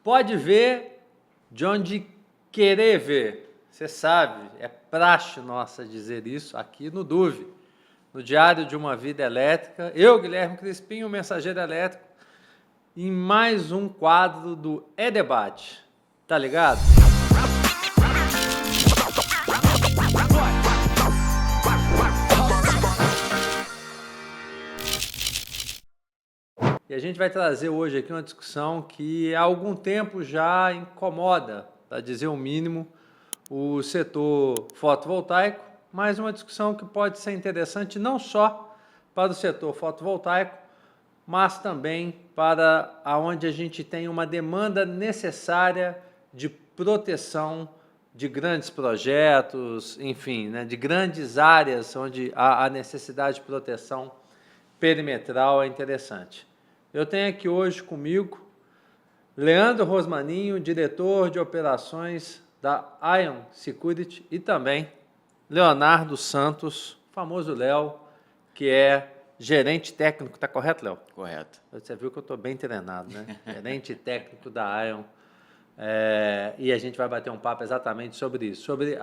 pode ver de onde querer ver. Você sabe, é praxe nossa dizer isso aqui no DUV, no Diário de uma Vida Elétrica. Eu, Guilherme Crispim, o mensageiro elétrico, em mais um quadro do E-Debate. Tá ligado? E a gente vai trazer hoje aqui uma discussão que há algum tempo já incomoda, para dizer o mínimo, o setor fotovoltaico, mas uma discussão que pode ser interessante não só para o setor fotovoltaico, mas também para onde a gente tem uma demanda necessária de proteção de grandes projetos, enfim, né, de grandes áreas onde a necessidade de proteção perimetral é interessante. Eu tenho aqui hoje comigo Leandro Rosmaninho, diretor de operações da Ion Security, e também Leonardo Santos, famoso Léo, que é gerente técnico, está correto, Léo? Correto. Você viu que eu estou bem treinado, né? Gerente técnico da Ion. E a gente vai bater um papo exatamente sobre isso, sobre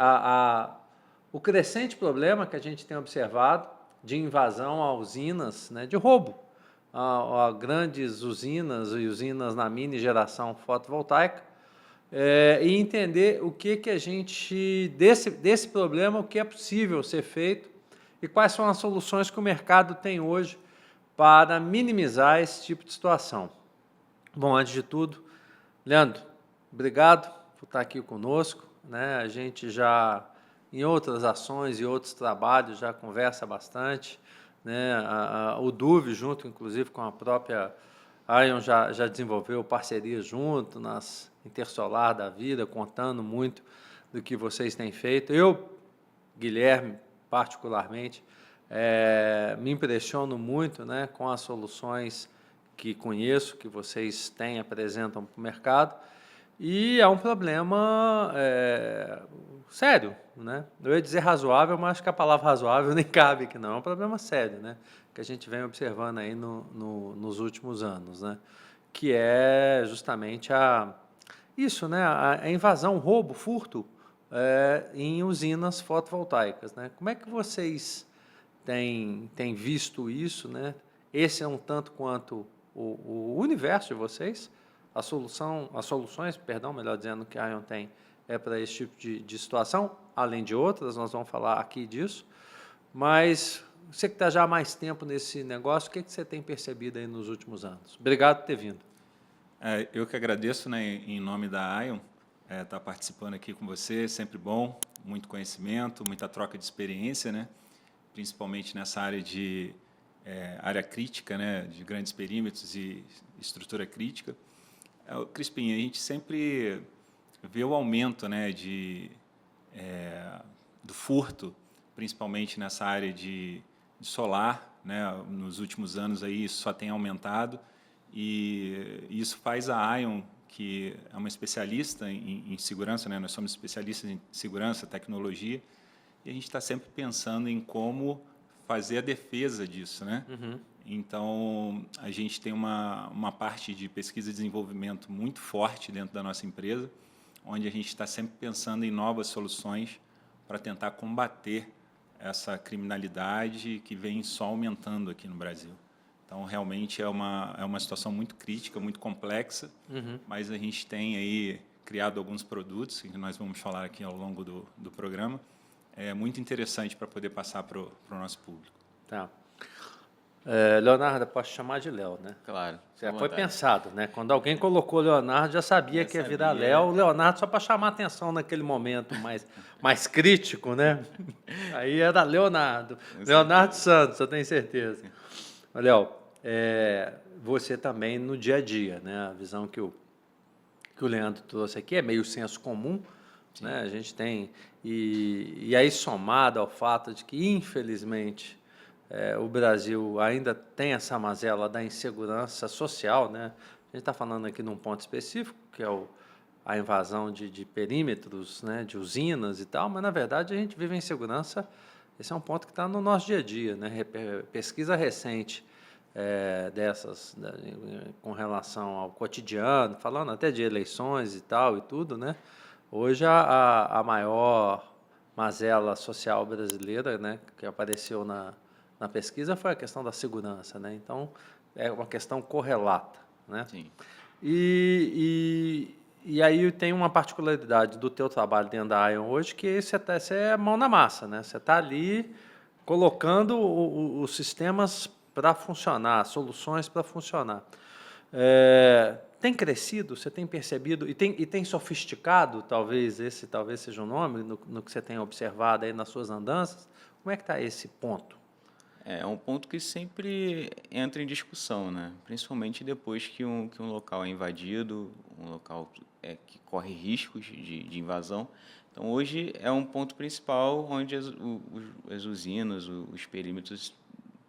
o crescente problema que a gente tem observado de invasão a usinas, né, de roubo a grandes usinas e usinas na mini geração fotovoltaica, e entender o que a gente, desse problema, o que é possível ser feito e quais são as soluções que o mercado tem hoje para minimizar esse tipo de situação. Bom, antes de tudo, Leandro, obrigado por estar aqui conosco, né? A gente já, em outras ações e outros trabalhos, já conversa bastante, né? O DUV, junto, inclusive, com a própria Ion, já desenvolveu parcerias junto nas Intersolar da vida, contando muito do que vocês têm feito. Eu, Guilherme, particularmente, me impressiono muito, né, com as soluções que conheço, que vocês têm, apresentam para o mercado, e é um problema sério, né? Eu ia dizer razoável, mas acho que a palavra razoável nem cabe aqui, não. É um problema sério, né? Que a gente vem observando aí nos últimos anos, né? Que é justamente isso, né? A invasão, roubo, furto em usinas fotovoltaicas, né? Como é que vocês têm visto isso, né? Esse é um tanto quanto o universo de vocês. As soluções, melhor dizendo, que a Ion tem para esse tipo de situação, além de outras, nós vamos falar aqui disso, mas você que está já há mais tempo nesse negócio, o que você tem percebido aí nos últimos anos? Obrigado por ter vindo. Eu que agradeço, né, em nome da Ion, estar participando aqui com você, sempre bom, muito conhecimento, muita troca de experiência, né, principalmente nessa área de área crítica, né, de grandes perímetros e estrutura crítica. Crispim, a gente sempre vê o aumento, né, do furto, principalmente nessa área de solar, né, nos últimos anos aí isso só tem aumentado, e isso faz a Ion, que é uma especialista em segurança, né, nós somos especialistas em segurança, tecnologia, e a gente está sempre pensando em como fazer a defesa disso, né? Uhum. Então, a gente tem uma parte de pesquisa e desenvolvimento muito forte dentro da nossa empresa, onde a gente está sempre pensando em novas soluções para tentar combater essa criminalidade que vem só aumentando aqui no Brasil. Então, realmente é uma situação muito crítica, muito complexa, uhum, mas a gente tem aí criado alguns produtos, que nós vamos falar aqui ao longo do programa, muito interessante para poder passar para o nosso público. Tá. Leonardo, posso chamar de Léo, né? Claro. Já foi pensado, né? Quando alguém colocou Leonardo, já sabia que ia virar Léo. Leonardo só para chamar atenção naquele momento mais crítico, né? Aí era Leonardo. Leonardo Santos, eu tenho certeza. Léo, você também no dia a dia, né? A visão que o Leandro trouxe aqui é meio senso comum, né? A gente tem... E aí, somado ao fato de que, infelizmente, o Brasil ainda tem essa mazela da insegurança social, né? A gente está falando aqui num ponto específico, que é a invasão de perímetros, né? De usinas e tal, mas, na verdade, a gente vive a insegurança. Esse é um ponto que está no nosso dia a dia, né? Pesquisa recente dessas, né, com relação ao cotidiano, falando até de eleições e tal e tudo, né? Hoje a maior mazela social brasileira, né, que apareceu na pesquisa foi a questão da segurança, né? Então é uma questão correlata, né? Sim. E aí tem uma particularidade do teu trabalho dentro da Ion hoje, que você é mão na massa, né? Você está ali colocando os sistemas para funcionar, soluções para funcionar. Tem crescido, você tem percebido, e tem sofisticado, talvez seja o nome, no que você tem observado aí nas suas andanças. Como é que está esse ponto? É um ponto que sempre entra em discussão, né? Principalmente depois que um local é invadido, um local que corre riscos de invasão. Então, hoje é um ponto principal onde as usinas, os perímetros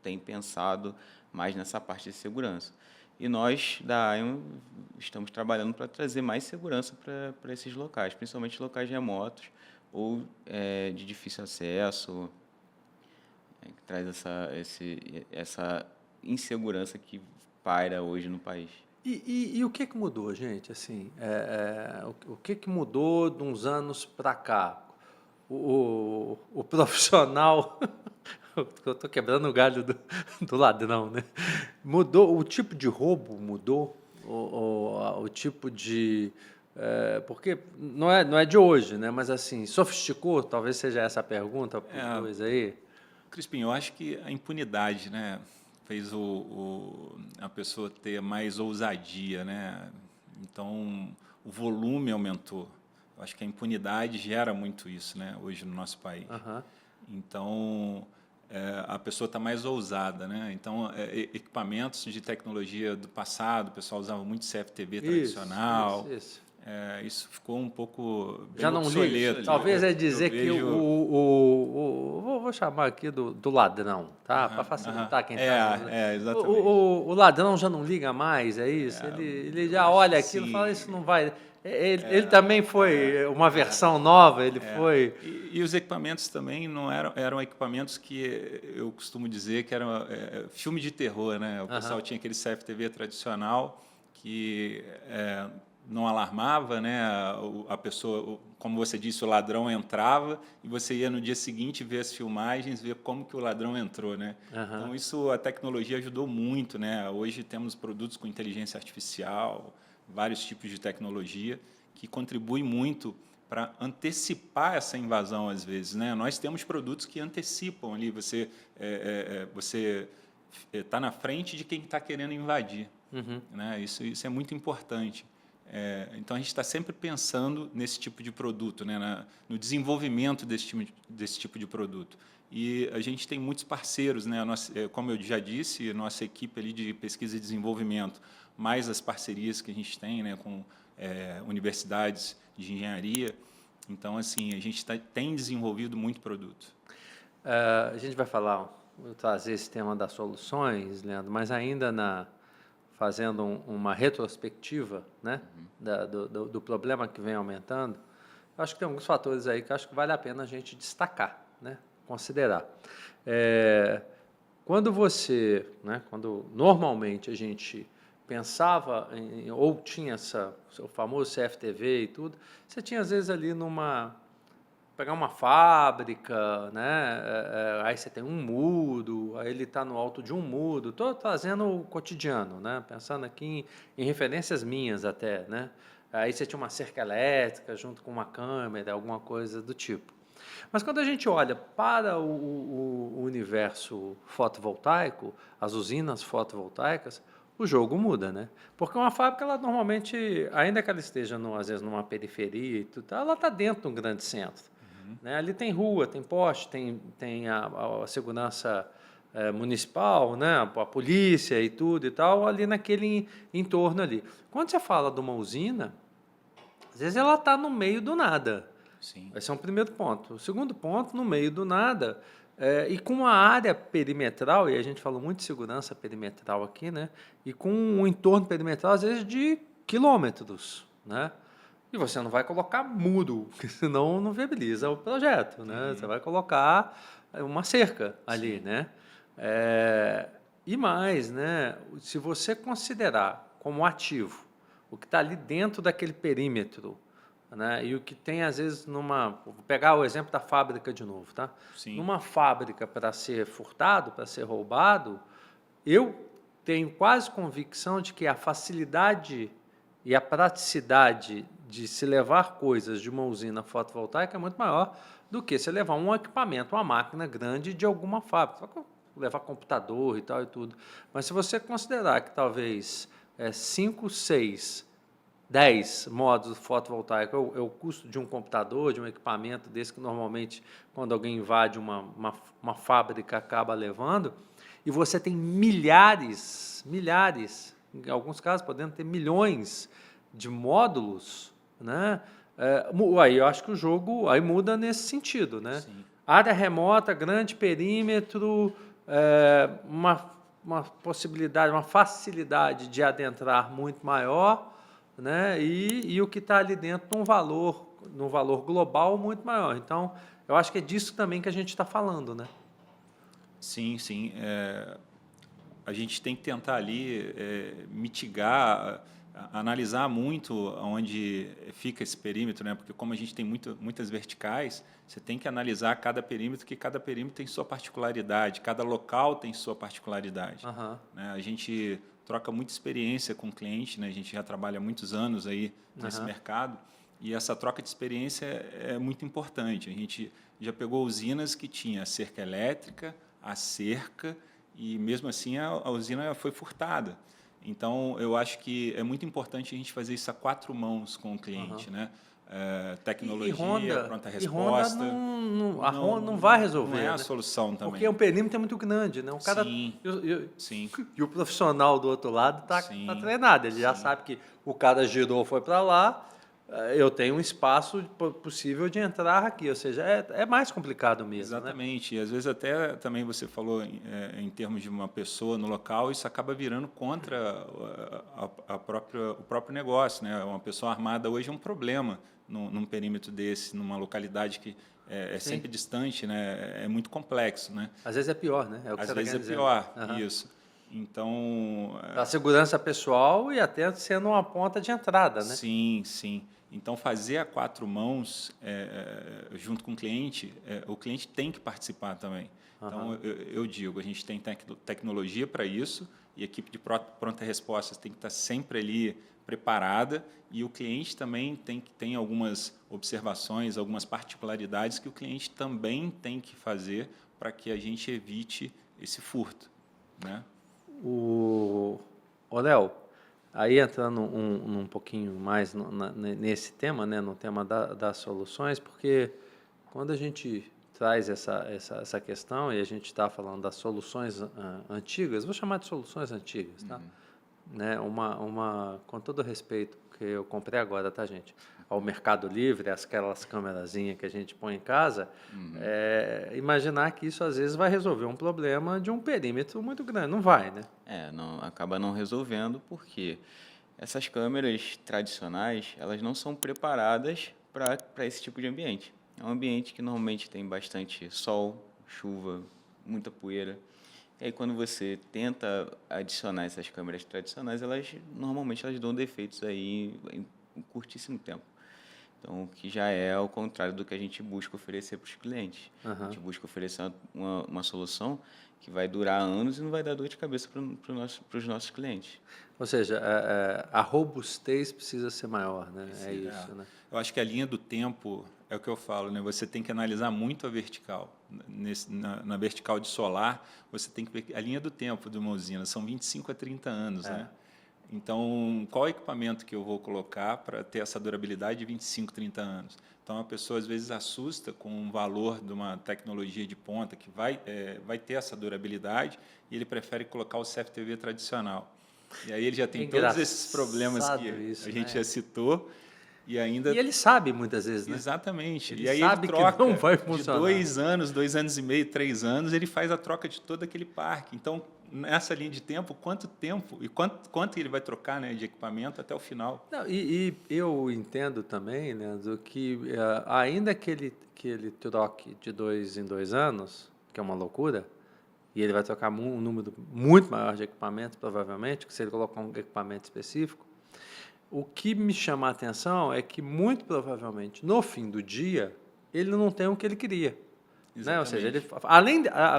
têm pensado mais nessa parte de segurança. E nós, da ION, estamos trabalhando para trazer mais segurança para esses locais, principalmente locais remotos ou de difícil acesso, que traz essa insegurança que paira hoje no país. E o que mudou, gente? Assim, o que mudou de uns anos para cá? O profissional, eu estou quebrando o galho do ladrão, né? Mudou, o tipo de roubo mudou, o tipo de... porque não é de hoje, né? Mas assim, sofisticou, talvez seja essa a pergunta para os dois aí. Crispim, eu acho que a impunidade, né, fez a pessoa ter mais ousadia, né? Então, o volume aumentou. Eu acho que a impunidade gera muito isso, né, hoje no nosso país. Uhum. Então, a pessoa está mais ousada, né? Então, equipamentos de tecnologia do passado, o pessoal usava muito CFTV tradicional. Isso. Isso ficou um pouco já não liga. Talvez dizer que vou chamar aqui do ladrão, tá? Para facilitar quem está. Exatamente. O ladrão já não liga mais, é isso? Ele já olha aquilo e fala, isso não vai. Ele também foi uma versão nova, ele foi. E os equipamentos também não eram equipamentos que eu costumo dizer que eram filme de terror, né? O pessoal tinha aquele CFTV tradicional que não alarmava, né? A pessoa, como você disse, o ladrão entrava e você ia no dia seguinte ver as filmagens, ver como que o ladrão entrou, né? Então isso a tecnologia ajudou muito, né? Hoje temos produtos com inteligência artificial, vários tipos de tecnologia que contribuem muito para antecipar essa invasão às vezes, né? Nós temos produtos que antecipam ali, você está na frente de quem está querendo invadir, né? Isso é muito importante. Então, a gente está sempre pensando nesse tipo de produto, né, no desenvolvimento desse tipo de produto. E a gente tem muitos parceiros, né, como eu já disse, nossa equipe ali de pesquisa e desenvolvimento, mais as parcerias que a gente tem, né, com universidades de engenharia. Então, assim, a gente tem desenvolvido muito produto. A gente vai trazer esse tema das soluções, Leandro, mas ainda fazendo uma retrospectiva, né, do problema que vem aumentando, eu acho que tem alguns fatores aí que eu acho que vale a pena a gente destacar, né, considerar. Quando normalmente a gente pensava ou tinha o famoso CFTV e tudo, você tinha às vezes ali pegar uma fábrica, né? Aí você tem um mudo, aí ele está no alto de um mudo. Estou trazendo o cotidiano, né? Pensando aqui em referências minhas até, né? Aí você tinha uma cerca elétrica junto com uma câmera, alguma coisa do tipo. Mas quando a gente olha para o universo fotovoltaico, as usinas fotovoltaicas, o jogo muda, né? Porque uma fábrica, ela normalmente, ainda que ela esteja, às vezes, numa periferia e tudo, ela está dentro de um grande centro. Né? Ali tem rua, tem poste, tem a segurança municipal, né? A polícia e tudo e tal, ali naquele entorno ali. Quando você fala de uma usina, às vezes ela está no meio do nada. Sim. Esse é um primeiro ponto. O segundo ponto, no meio do nada, e com uma área perimetral, e a gente falou muito de segurança perimetral aqui, né? E com um entorno perimetral, às vezes, de quilômetros, né? E você não vai colocar muro, porque senão não viabiliza o projeto, né? Você vai colocar uma cerca ali, né? E mais, né? Se você considerar como ativo o que está ali dentro daquele perímetro, né? E o que tem, às vezes, vou pegar o exemplo da fábrica de novo, tá? Sim. Numa fábrica, para ser furtado, para ser roubado, eu tenho quase convicção de que a facilidade e a praticidade de se levar coisas de uma usina fotovoltaica é muito maior do que se levar um equipamento, uma máquina grande de alguma fábrica. Só que levar computador e tal e tudo. Mas se você considerar que talvez 5, 6, 10 módulos fotovoltaicos é o custo de um computador, de um equipamento desse que normalmente, quando alguém invade uma fábrica, acaba levando, e você tem milhares, em alguns casos podendo ter milhões de módulos, né? Aí eu acho que o jogo aí muda nesse sentido, né? Sim. Área remota, grande perímetro, uma possibilidade, uma facilidade de adentrar muito maior, né? E o que está ali dentro num valor global muito maior. Então, eu acho que é disso também que a gente está falando, né? Sim, sim. A gente tem que tentar ali mitigar, analisar muito onde fica esse perímetro, né? Porque como a gente tem muitas verticais, você tem que analisar cada perímetro, que cada perímetro tem sua particularidade, cada local tem sua particularidade. Uhum. Né? A gente troca muita experiência com o cliente, né? A gente já trabalha há muitos anos aí nesse mercado, e essa troca de experiência é muito importante. A gente já pegou usinas que tinha cerca elétrica, a cerca, e mesmo assim a usina foi furtada. Então, eu acho que é muito importante a gente fazer isso a 4 mãos com o cliente, né? Tecnologia, pronta resposta. A Honda não vai resolver. Não é a né? solução também. Porque o perímetro é muito grande, né? Sim, sim. E o profissional do outro lado está treinado. Ele já sabe que o cara girou, foi para lá, eu tenho um espaço possível de entrar aqui. Ou seja, é mais complicado mesmo. Exatamente. Né? E às vezes até também você falou em termos de uma pessoa no local, isso acaba virando contra o próprio negócio, né? Uma pessoa armada hoje é um problema num perímetro desse, numa localidade que é sempre distante, né? É muito complexo, né? Às vezes é pior, né? Às vezes é pior, isso. Então, a segurança pessoal e até sendo uma ponta de entrada, né? Sim, sim. Então, fazer a 4 mãos junto com o cliente tem que participar também. Então, eu digo, a gente tem tecnologia para isso e a equipe de pronta respostas tem que estar sempre ali preparada e o cliente também tem algumas observações, algumas particularidades que o cliente também tem que fazer para que a gente evite esse furto, né? Léo, aí entrando um pouquinho mais nesse tema, né, no tema das soluções, porque quando a gente traz essa questão e a gente está falando das soluções antigas, vou chamar de soluções antigas, tá? Né, com todo respeito, que eu comprei agora, tá, gente? Ao Mercado Livre, aquelas câmerazinhas que a gente põe em casa, imaginar que isso às vezes vai resolver um problema de um perímetro muito grande. Não vai, né? Acaba não resolvendo porque essas câmeras tradicionais, elas não são preparadas para esse tipo de ambiente. É um ambiente que normalmente tem bastante sol, chuva, muita poeira. E aí, quando você tenta adicionar essas câmeras tradicionais, normalmente elas dão defeitos aí em curtíssimo tempo. Então, que já é ao contrário do que a gente busca oferecer para os clientes. A gente busca oferecer uma solução que vai durar anos e não vai dar dor de cabeça para os nossos clientes. Ou seja, a robustez precisa ser maior, né? Isso, né? Eu acho que a linha do tempo é o que eu falo, né? Você tem que analisar muito a vertical. Na vertical de solar, você tem que ver a linha do tempo de uma usina. São 25 a 30 anos, né? Então, qual equipamento que eu vou colocar para ter essa durabilidade de 25, 30 anos? Então, a pessoa, às vezes, assusta com o valor de uma tecnologia de ponta que vai ter essa durabilidade e ele prefere colocar o CFTV tradicional. E aí ele já tem todos esses problemas que a gente já citou. E ele sabe muitas vezes, né? Exatamente. Ele e aí sabe ele troca que não vai funcionar. De 2 anos, 2 anos e meio, 3 anos, ele faz a troca de todo aquele parque. Então, nessa linha de tempo, quanto tempo e quanto ele vai trocar, né, de equipamento até o final? Não, e eu entendo também, né, do que ainda que ele troque de 2 em 2 anos, que é uma loucura, e ele vai trocar um número muito maior de equipamentos, provavelmente, que se ele colocar um equipamento específico. O que me chama a atenção é que, muito provavelmente, no fim do dia, ele não tem o que ele queria. Né? Ou seja,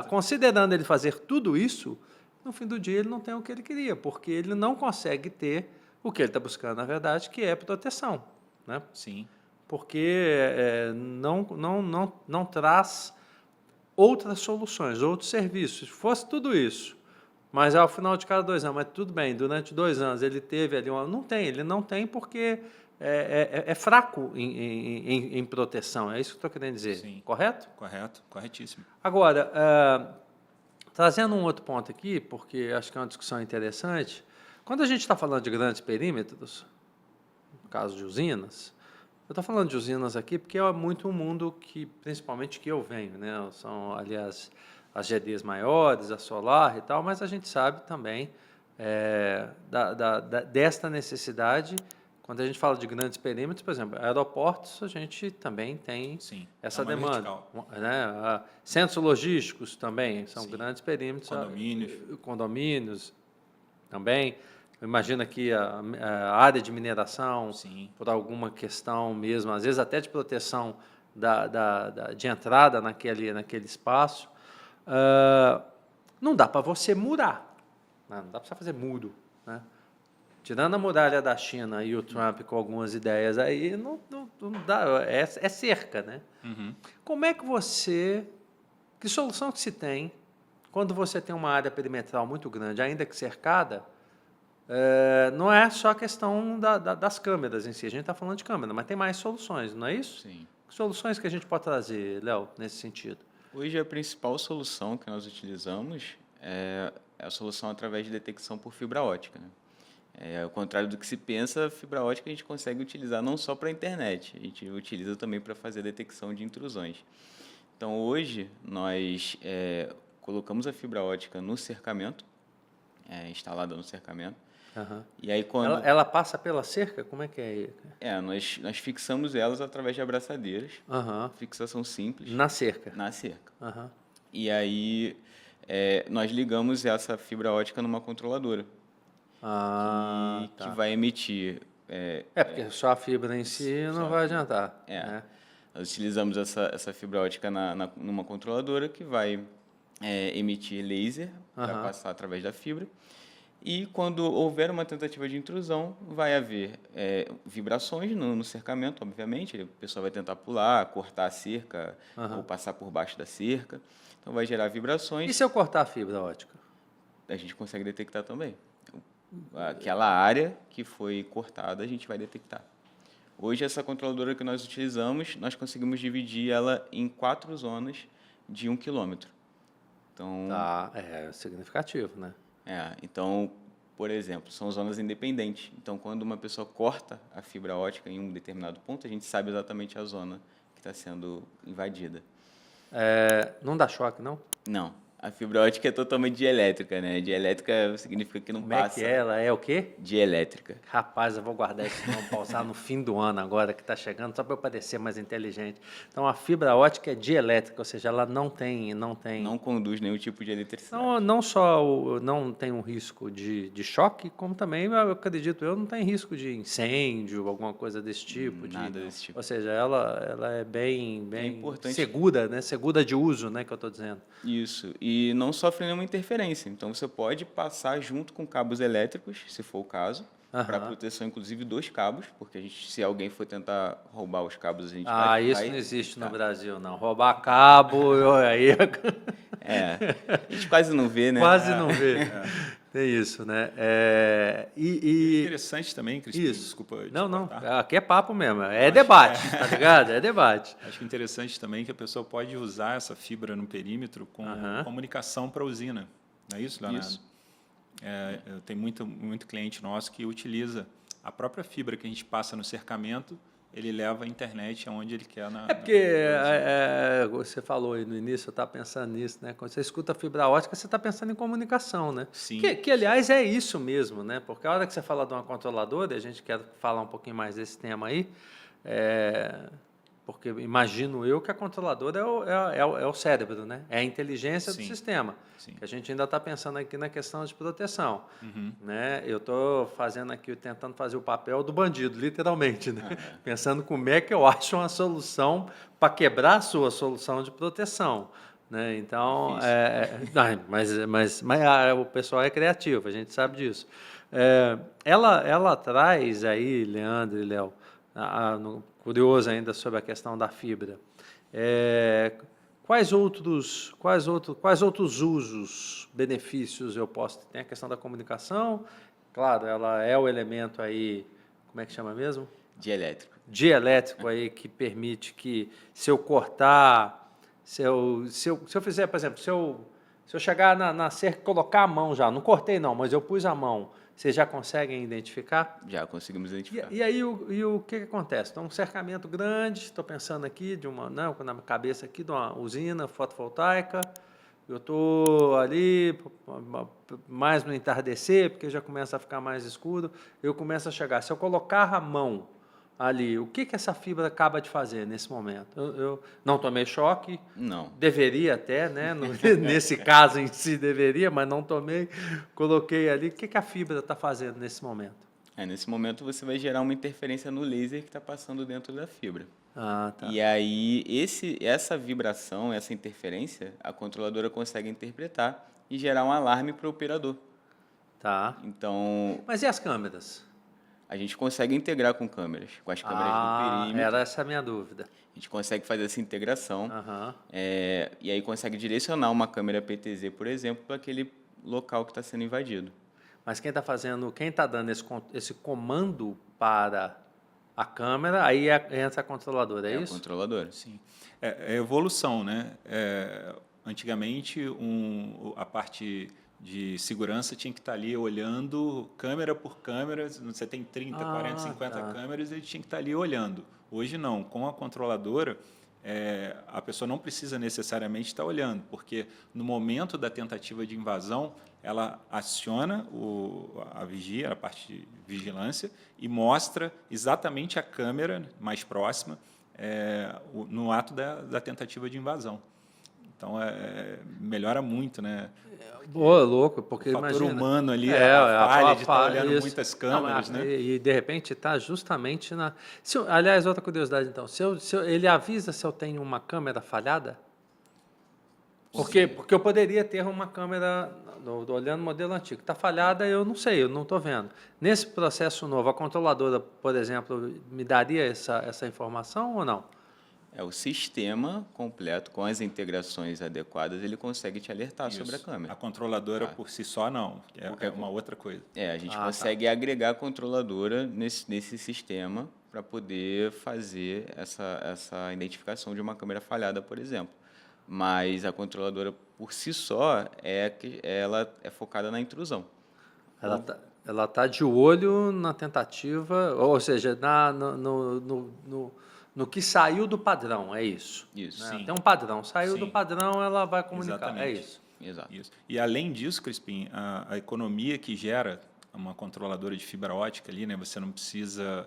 considerando ele fazer tudo isso, no fim do dia ele não tem o que ele queria, porque ele não consegue ter o que ele está buscando, na verdade, que é proteção. Né? Sim. Porque não traz outras soluções, outros serviços. Se fosse tudo isso, mas ao final de cada 2 anos, mas tudo bem, durante 2 anos ele teve ali ele não tem porque é fraco em proteção, é isso que eu estou querendo dizer, Sim. correto? Correto, corretíssimo. Agora, trazendo um outro ponto aqui, porque acho que é uma discussão interessante, quando a gente está falando de grandes perímetros, no caso de usinas, eu estou falando de usinas aqui porque é muito um mundo que, principalmente, que eu venho, né? São, aliás, as GDs maiores, a solar e tal, mas a gente sabe também desta necessidade. Quando a gente fala de grandes perímetros, por exemplo, aeroportos, a gente também tem essa demanda. Né? Centros logísticos também são grandes perímetros. Condomínios também. Imagina que a área de mineração, por alguma questão mesmo, às vezes até de proteção de entrada naquele espaço, não dá para você murar, né? Não dá para você fazer muro. Né? Tirando a muralha da China e o Trump com algumas ideias aí, não dá, é cerca. Né? Uhum. Como é que que solução que se tem quando você tem uma área perimetral muito grande, ainda que cercada? Não é só a questão das câmeras em si, a gente está falando de câmera, mas tem mais soluções, não é isso? Sim. Que soluções que a gente pode trazer, Léo, nesse sentido? Hoje, a principal solução que nós utilizamos é a solução através de detecção por fibra ótica. Né? Ao contrário do que se pensa, a fibra ótica a gente consegue utilizar não só para a internet, a gente utiliza também para fazer detecção de intrusões. Então, hoje, nós colocamos a fibra ótica no cercamento, instalada no cercamento. Uhum. E aí, quando ela passa pela cerca? Como é que é? Nós fixamos elas através de abraçadeiras. Uhum. Fixação simples. Na cerca? Na cerca. Uhum. E aí, nós ligamos essa fibra ótica numa controladora. Que vai emitir... porque só a fibra em si não vai adiantar. Né? Nós utilizamos essa fibra ótica numa controladora que vai emitir laser para passar através da fibra. E quando houver uma tentativa de intrusão, vai haver vibrações no cercamento, obviamente. O pessoal vai tentar pular, cortar a cerca ou passar por baixo da cerca. Então, vai gerar vibrações. E se eu cortar a fibra ótica? A gente consegue detectar também. Aquela área que foi cortada, a gente vai detectar. Hoje, essa controladora que nós utilizamos, nós conseguimos dividir ela em 4 zonas de 1 quilômetro. Então, é significativo, né? Então, por exemplo, são zonas independentes. Então, quando uma pessoa corta a fibra ótica em um determinado ponto, a gente sabe exatamente a zona que está sendo invadida. Não dá choque, não? Não. A fibra ótica é totalmente dielétrica, né? Dielétrica significa que não passa... Como é que ela é o quê? Dielétrica. Rapaz, eu vou guardar esse nome para usar no fim do ano agora, que está chegando, só para eu parecer mais inteligente. Então, a fibra ótica é dielétrica, ou seja, ela não conduz nenhum tipo de eletricidade. Não só não tem um risco de choque, como também, eu acredito, não tem risco de incêndio, alguma coisa desse tipo. Nada desse tipo. Ou seja, ela é bem importante. Segura, né? Segura de uso, né, que eu estou dizendo. Isso. E não sofre nenhuma interferência. Então, você pode passar junto com cabos elétricos, se for o caso, para proteção, inclusive, dos cabos, porque se alguém for tentar roubar os cabos, a gente vai... Isso não existe no Brasil, não. Roubar cabo, aí... A gente quase não vê, né? Quase não vê. Tem isso, né? Interessante também, Crispim, desculpa. Não, aqui é papo mesmo, debate, tá ligado? É debate. Acho interessante também que a pessoa pode usar essa fibra no perímetro com comunicação para a usina, não é isso, Leonardo? Isso. Tem muito cliente nosso que utiliza a própria fibra que a gente passa no cercamento, ele leva a internet aonde ele quer. Você falou aí no início, eu estava pensando nisso, né? Quando você escuta fibra ótica, você está pensando em comunicação, né? Sim. Que, aliás, é isso mesmo, né? Porque a hora que você fala de uma controladora, e a gente quer falar um pouquinho mais desse tema aí, Porque imagino eu que a controladora é o cérebro, né? É a inteligência do Sim. sistema. Sim. Que a gente ainda está pensando aqui na questão de proteção. Uhum. Né? Eu estou fazendo aqui, tentando fazer o papel do bandido, literalmente. Né? Pensando como é que eu acho uma solução para quebrar a sua solução de proteção. Né? Então, o pessoal é criativo, a gente sabe disso. Ela traz aí, Leandro e Léo, curioso ainda sobre a questão da fibra. Quais outros usos, benefícios eu posso ter? Tem a questão da comunicação, claro, ela é o elemento aí, como é que chama mesmo? Dielétrico aí, que permite que, se eu cortar, se eu fizer, por exemplo, se eu chegar na cerca e colocar a mão já, não cortei não, mas eu pus a mão, vocês já conseguem identificar? Já conseguimos identificar. E aí o que acontece? Então, um cercamento grande, estou pensando aqui na minha cabeça aqui de uma usina fotovoltaica, eu estou ali mais no entardecer, porque já começa a ficar mais escuro, eu começo a chegar. Se eu colocar a mão ali, o que essa fibra acaba de fazer nesse momento? Eu não tomei choque? Não. Deveria até, né? Nesse caso em si deveria, mas não tomei. Coloquei ali. O que a fibra está fazendo nesse momento? Nesse momento você vai gerar uma interferência no laser que está passando dentro da fibra. Ah, tá. E aí essa vibração, essa interferência, a controladora consegue interpretar e gerar um alarme para o operador. Tá. Então, Mas e as câmeras? a gente consegue integrar com câmeras, com as câmeras do perímetro. Era essa a minha dúvida. A gente consegue fazer essa integração Aham. e aí consegue direcionar uma câmera PTZ, por exemplo, para aquele local que está sendo invadido. Mas quem está dando esse comando para a câmera, aí entra a controladora, é isso? A controladora. Sim. É evolução, né? Antigamente, a parte de segurança tinha que estar ali olhando câmera por câmera. Você tem 30, 40, 50 câmeras, ele tinha que estar ali olhando. Hoje não, com a controladora, a pessoa não precisa necessariamente estar olhando, porque no momento da tentativa de invasão, ela aciona a vigia, a parte de vigilância, e mostra exatamente a câmera mais próxima no ato da tentativa de invasão. Então, melhora muito, né? Boa, louco, porque o fator imagina, humano ali, a falha de estar olhando isso. muitas câmeras, Não, né? E de repente está justamente na... aliás, outra curiosidade, então, ele avisa se eu tenho uma câmera falhada? Porque eu poderia ter uma câmera, olhando o modelo antigo, está falhada, eu não sei, eu não estou vendo. Nesse processo novo, a controladora, por exemplo, me daria essa informação ou não? O sistema completo, com as integrações adequadas, ele consegue te alertar sobre a câmera. A controladora por si só, não. É uma outra coisa. A gente consegue agregar a controladora nesse sistema para poder fazer essa identificação de uma câmera falhada, por exemplo. Mas a controladora, por si só, ela é focada na intrusão. Ela tá de olho na tentativa, ou seja, no que saiu do padrão, é isso. Isso. Né? Sim. Tem um padrão, saiu Sim. do padrão, ela vai comunicar, Exatamente. é isso. Exato. Isso. E além disso, Crispim, a economia que gera uma controladora de fibra ótica ali, né? Você não precisa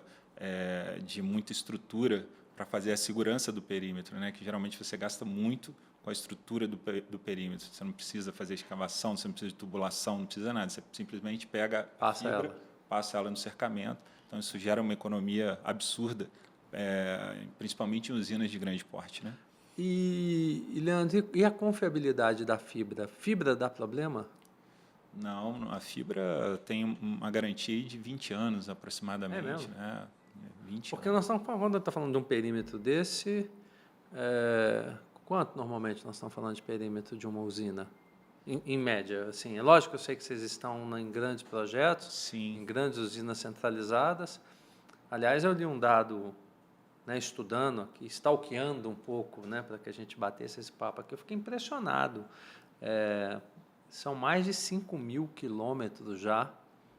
de muita estrutura para fazer a segurança do perímetro, né? Que geralmente você gasta muito com a estrutura do perímetro. Você não precisa fazer escavação, você não precisa de tubulação, não precisa nada. Você simplesmente pega a fibra, passa ela no cercamento. Então, isso gera uma economia absurda, principalmente em usinas de grande porte, né? E Leandro, e a confiabilidade da fibra? Fibra dá problema? Não, a fibra tem uma garantia de 20 anos aproximadamente. É mesmo? Né? 20 Porque anos. quando está falando de um perímetro desse, quanto normalmente nós estamos falando de perímetro de uma usina? Em média, assim, é lógico que eu sei que vocês estão em grandes projetos, Sim. em grandes usinas centralizadas. Aliás, eu li um dado, né, estudando aqui, stalkeando um pouco, né, para que a gente batesse esse papo aqui, eu fiquei impressionado. São mais de 5.000 quilômetros já.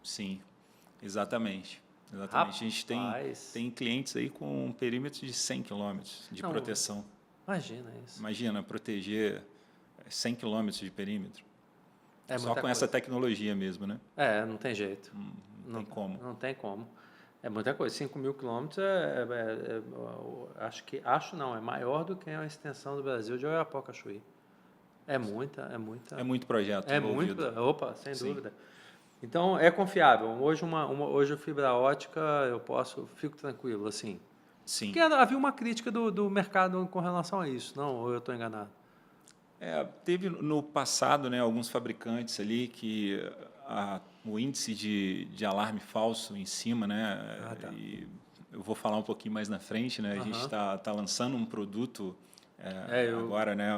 Sim, exatamente. Rapaz. A gente tem clientes aí com um perímetro de 100 quilômetros de proteção. Imagina isso. Imagina proteger 100 quilômetros de perímetro. Só com muita essa tecnologia mesmo, né? Não tem jeito. Não tem como. Não tem como. É muita coisa. 5.000 quilômetros acho não, é maior do que a extensão do Brasil de Oiapoque a Chuí. É muita. É muito projeto envolvido. Opa, sem Sim. dúvida. Então, é confiável. Hoje, a fibra ótica, fico tranquilo, assim. Sim. Porque havia uma crítica do mercado com relação a isso, não? Ou eu estou enganado? Teve no passado, né, alguns fabricantes ali que o índice de alarme falso em cima, né? Tá. E eu vou falar um pouquinho mais na frente, né? A gente está lançando um produto agora, né?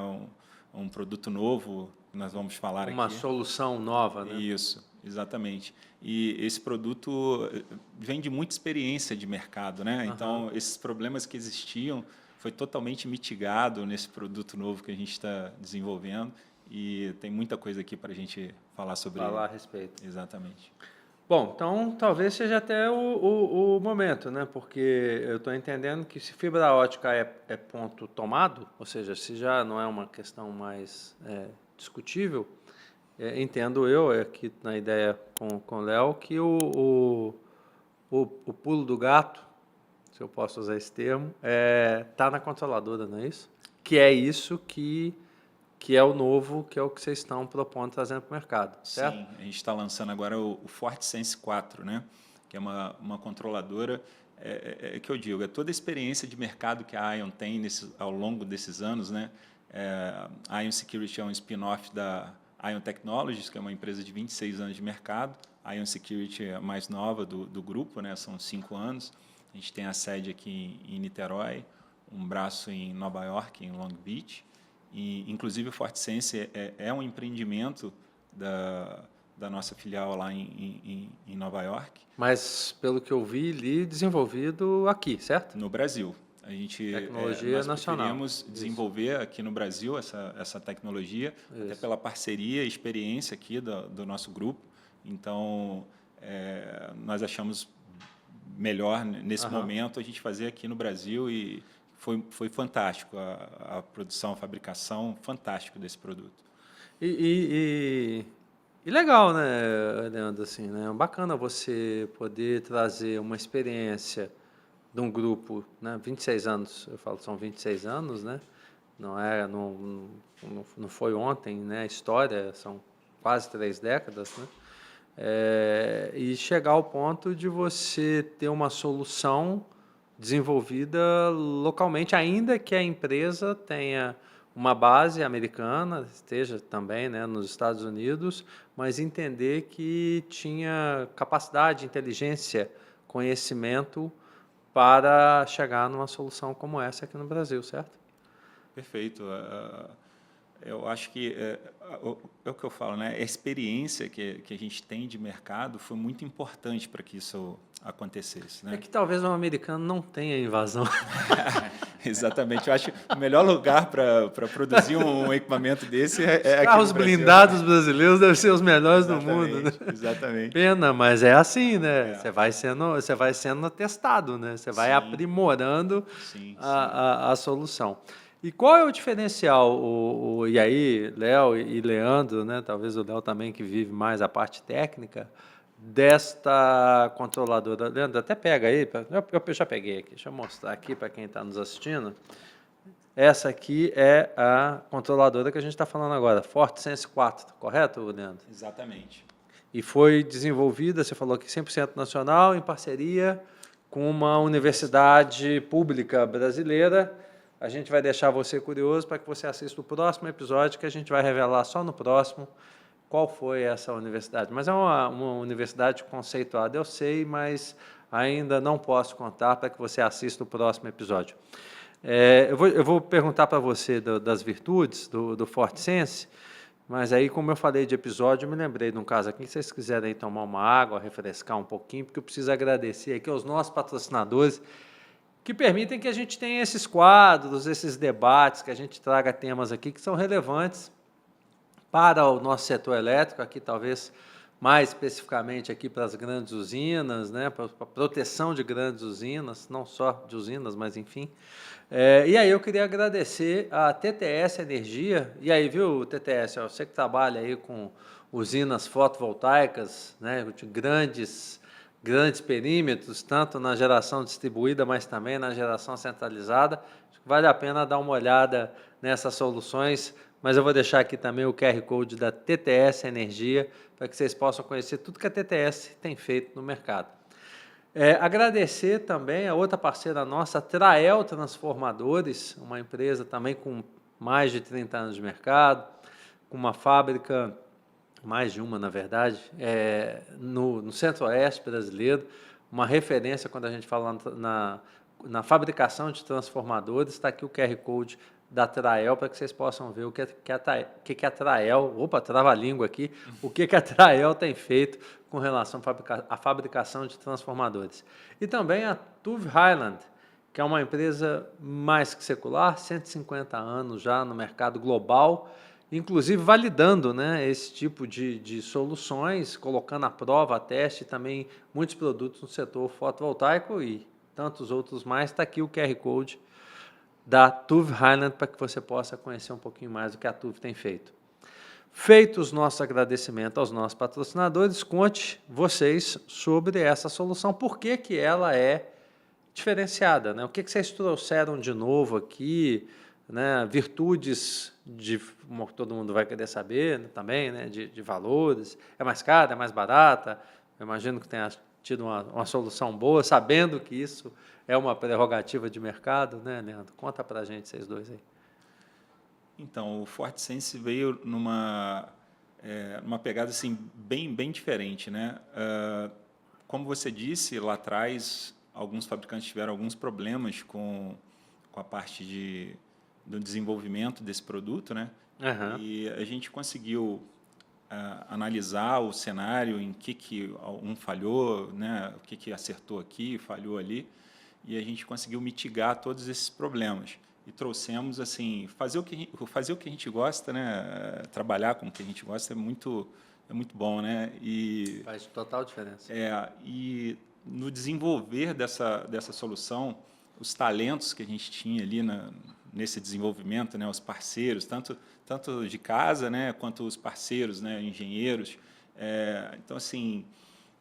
Um produto novo que nós vamos falar aqui. Uma solução nova, né? Isso, exatamente. E esse produto vem de muita experiência de mercado, né? Então, esses problemas que existiam foi totalmente mitigado nesse produto novo que a gente está desenvolvendo e tem muita coisa aqui para a gente falar sobre ele. Falar a respeito. Exatamente. Bom, então talvez seja até o momento, né? Porque eu estou entendendo que se fibra ótica é ponto tomado, ou seja, se já não é uma questão mais discutível, entendo eu aqui na ideia com o Léo que o pulo do gato, se eu posso usar esse termo, está na controladora, não é isso? Que é isso que é o novo, que é o que vocês estão propondo, trazendo para o mercado, certo? Sim, a gente está lançando agora o ForteSense 4, né? Que é uma controladora, que eu digo, toda a experiência de mercado que a Ion tem ao longo desses anos, né? A Ion Security é um spin-off da Ion Technologies, que é uma empresa de 26 anos de mercado. A Ion Security é a mais nova do grupo, né? São 5 anos. A gente tem a sede aqui em Niterói, um braço em Nova York, em Long Beach. E, inclusive, o ForteSense é um empreendimento da nossa filial lá em Nova York. Mas, pelo que eu vi, desenvolvido aqui, certo? No Brasil. A gente, tecnologia nacional. Preferimos desenvolver aqui no Brasil essa tecnologia, até pela parceria e experiência aqui do nosso grupo. Então, nós achamos melhor, nesse momento, a gente fazer aqui no Brasil e foi fantástico a produção, a fabricação, fantástico desse produto. E legal, né, Leandro? Assim, né? Bacana você poder trazer uma experiência de um grupo, né? 26 anos, eu falo, são 26 anos, né? Não foi ontem, né? A história, são quase 3 décadas, né? E chegar ao ponto de você ter uma solução desenvolvida localmente, ainda que a empresa tenha uma base americana, esteja também, né, nos Estados Unidos, mas entender que tinha capacidade, inteligência, conhecimento para chegar numa solução como essa aqui no Brasil, certo? Perfeito. Eu acho que é o que eu falo, né? A experiência que a gente tem de mercado foi muito importante para que isso acontecesse, né? É que talvez o americano não tenha invasão. Exatamente. Eu acho que o melhor lugar para produzir um equipamento desse é aqui Carros no Brasil. blindados brasileiros devem ser os melhores do mundo, né? Exatamente. Pena, mas é assim, né? Você vai sendo testado, né? Você vai aprimorando a solução. E qual é o diferencial? E aí, Léo e Leandro, né? Talvez o Léo também, que vive mais a parte técnica, desta controladora. Leandro, até pega aí. Eu já peguei aqui. Deixa eu mostrar aqui para quem está nos assistindo. Essa aqui é a controladora que a gente está falando agora, ForteSense 4, correto, Leandro? Exatamente. E foi desenvolvida, você falou que 100% nacional, em parceria com uma universidade pública brasileira. A gente vai deixar você curioso para que você assista o próximo episódio, que a gente vai revelar só no próximo qual foi essa universidade. Mas é uma universidade conceituada, eu sei, mas ainda não posso contar para que você assista o próximo episódio. Eu vou perguntar para você das virtudes do ForteSense, mas aí, como eu falei de episódio, eu me lembrei de um caso aqui, se vocês quiserem tomar uma água, refrescar um pouquinho, porque eu preciso agradecer aqui aos nossos patrocinadores, que permitem que a gente tenha esses quadros, esses debates, que a gente traga temas aqui que são relevantes para o nosso setor elétrico, aqui talvez mais especificamente aqui para as grandes usinas, né, para a proteção de grandes usinas, não só de usinas, mas enfim. E aí eu queria agradecer a TTS Energia, e aí, viu, TTS, você que trabalha aí com usinas fotovoltaicas, né, de grandes grandes perímetros, tanto na geração distribuída, mas também na geração centralizada. Acho que vale a pena dar uma olhada nessas soluções, mas eu vou deixar aqui também o QR Code da TTS Energia, para que vocês possam conhecer tudo que a TTS tem feito no mercado. Agradecer também a outra parceira nossa, a Trael Transformadores, uma empresa também com mais de 30 anos de mercado, com uma fábrica, mais de uma, na verdade, no Centro-Oeste brasileiro, uma referência quando a gente fala na fabricação de transformadores. Está aqui o QR Code da Trael, para que vocês possam ver o que a Trael, opa, trava-língua aqui, o que a Trael tem feito com relação à fabricação de transformadores. E também a TUV Highland, que é uma empresa mais que secular, 150 anos já no mercado global, inclusive validando, né, esse tipo de soluções, colocando à prova, a teste também muitos produtos no setor fotovoltaico e tantos outros mais. Está aqui o QR Code da TUV Highland para que você possa conhecer um pouquinho mais do que a TUV tem feito. Feitos os nossos agradecimentos aos nossos patrocinadores, conte vocês sobre essa solução, por que ela é diferenciada, né? O que vocês trouxeram de novo aqui, né? Virtudes todo mundo vai querer saber, né? Também, né? De valores, é mais cara, é mais barata? Eu imagino que tenha tido uma solução boa, sabendo que isso é uma prerrogativa de mercado, né, Leandro? Conta para a gente, vocês dois aí. Então, o ForteSense veio numa pegada assim, bem diferente, né? Como você disse, lá atrás, alguns fabricantes tiveram alguns problemas com a parte do desenvolvimento desse produto, né? Uhum. E a gente conseguiu analisar o cenário, em que um falhou, né? O que acertou aqui, falhou ali, e a gente conseguiu mitigar todos esses problemas. E trouxemos, assim, fazer o que a gente gosta, né? Trabalhar com o que a gente gosta é muito bom, né? E faz total diferença. E no desenvolver dessa solução, os talentos que a gente tinha ali nesse desenvolvimento, né? Os parceiros, tanto de casa, né? Quanto os parceiros, né? Engenheiros. Então, assim,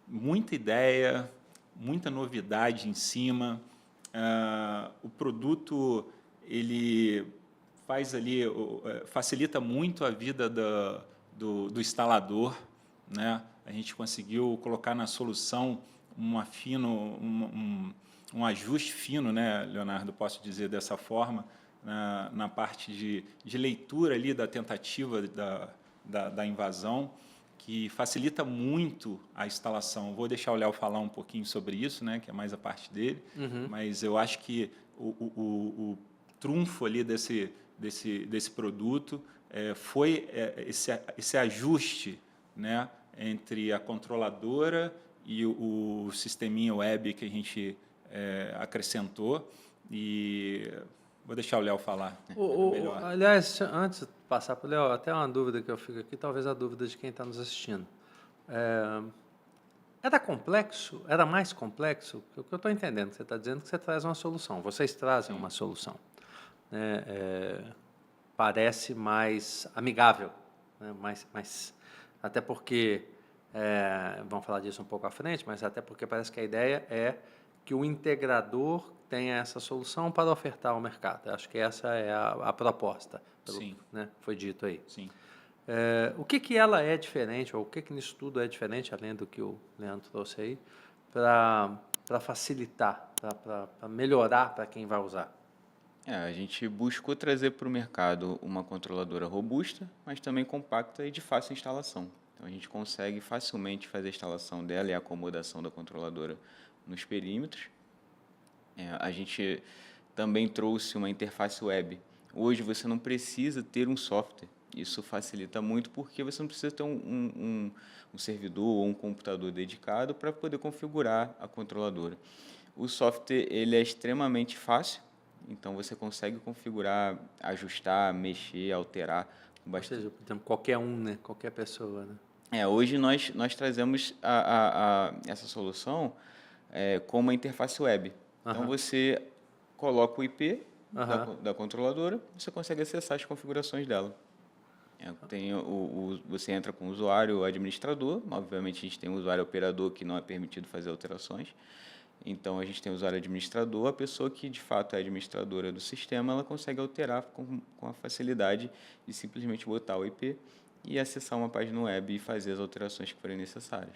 muita ideia, muita novidade em cima. O produto ele faz ali, facilita muito a vida do instalador, né? A gente conseguiu colocar na solução um ajuste fino, né, Leonardo, posso dizer dessa forma, na parte de leitura ali da tentativa da invasão, que facilita muito a instalação. Vou deixar o Léo falar um pouquinho sobre isso, né, que é mais a parte dele, mas eu acho que o trunfo ali desse produto foi esse ajuste, né, entre a controladora e o sisteminha web que a gente acrescentou. E vou deixar o Léo falar. Melhor. Aliás, antes de passar para o Léo, até uma dúvida que eu fico aqui, talvez a dúvida de quem está nos assistindo. Era complexo? Era mais complexo? O que eu estou entendendo, você está dizendo que você traz uma solução, vocês trazem uma solução. Parece mais amigável, né? mais, até porque, vamos falar disso um pouco à frente, mas até porque parece que a ideia é que o integrador tenha essa solução para ofertar ao mercado. Acho que essa é a proposta, Sim. Né? Foi dito aí. Sim. O que ela é diferente, ou o que nisso tudo é diferente, além do que o Leandro trouxe aí, para facilitar, para melhorar para quem vai usar? A gente buscou trazer para o mercado uma controladora robusta, mas também compacta e de fácil instalação. Então, a gente consegue facilmente fazer a instalação dela e a acomodação da controladora nos perímetros. A gente também trouxe uma interface web. Hoje, você não precisa ter um software. Isso facilita muito porque você não precisa ter um servidor ou um computador dedicado para poder configurar a controladora. O software ele é extremamente fácil. Então, você consegue configurar, ajustar, mexer, alterar. Ou seja, por exemplo, qualquer um, né? Qualquer pessoa. Né? Hoje, nós trazemos essa solução com uma interface web. Então, você coloca o IP da controladora, você consegue acessar as configurações dela. Você entra com o usuário ou administrador. Obviamente, a gente tem o usuário operador, que não é permitido fazer alterações. Então, a gente tem o usuário administrador. A pessoa que, de fato, é administradora do sistema, ela consegue alterar com a facilidade de simplesmente botar o IP e acessar uma página web e fazer as alterações que forem necessárias.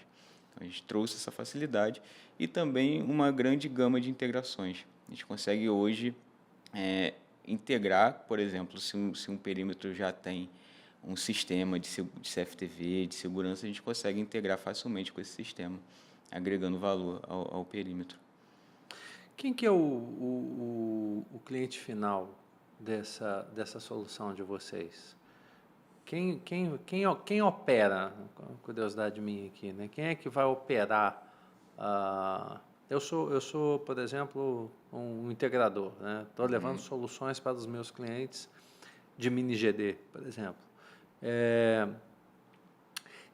Então, a gente trouxe essa facilidade e também uma grande gama de integrações. A gente consegue hoje integrar, por exemplo, se um perímetro já tem um sistema de CFTV, de segurança, a gente consegue integrar facilmente com esse sistema, agregando valor ao perímetro. Quem que é o cliente final dessa solução de vocês? Quem opera, curiosidade minha aqui, né? Quem é que vai operar? Eu sou, por exemplo, um integrador, né? Estou levando soluções para os meus clientes de mini GD, por exemplo.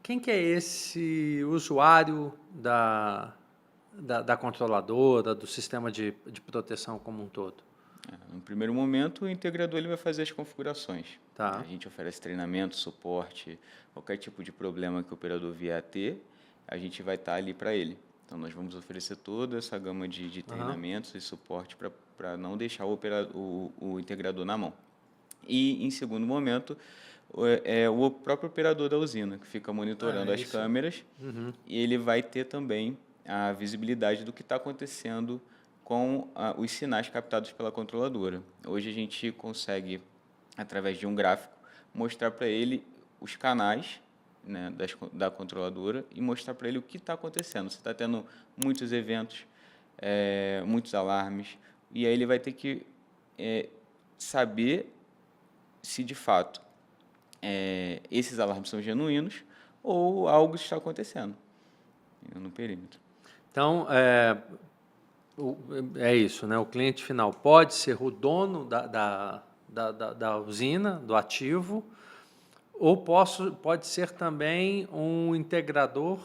Quem que é esse usuário da controladora, do sistema de proteção como um todo? No primeiro momento, o integrador ele vai fazer as configurações. Tá. A gente oferece treinamento, suporte, qualquer tipo de problema que o operador vier a ter, a gente vai estar ali para ele. Então, nós vamos oferecer toda essa gama de treinamentos e suporte para não deixar o integrador na mão. E, em segundo momento, o próprio operador da usina, que fica monitorando as câmeras, e ele vai ter também a visibilidade do que está acontecendo com os sinais captados pela controladora. Hoje a gente consegue, através de um gráfico, mostrar para ele os canais, né, da controladora e mostrar para ele o que está acontecendo. Você está tendo muitos eventos, muitos alarmes, e aí ele vai ter que saber se, de fato, esses alarmes são genuínos ou algo está acontecendo no perímetro. Então, é isso, né? O cliente final pode ser o dono da usina, do ativo, ou pode ser também um integrador,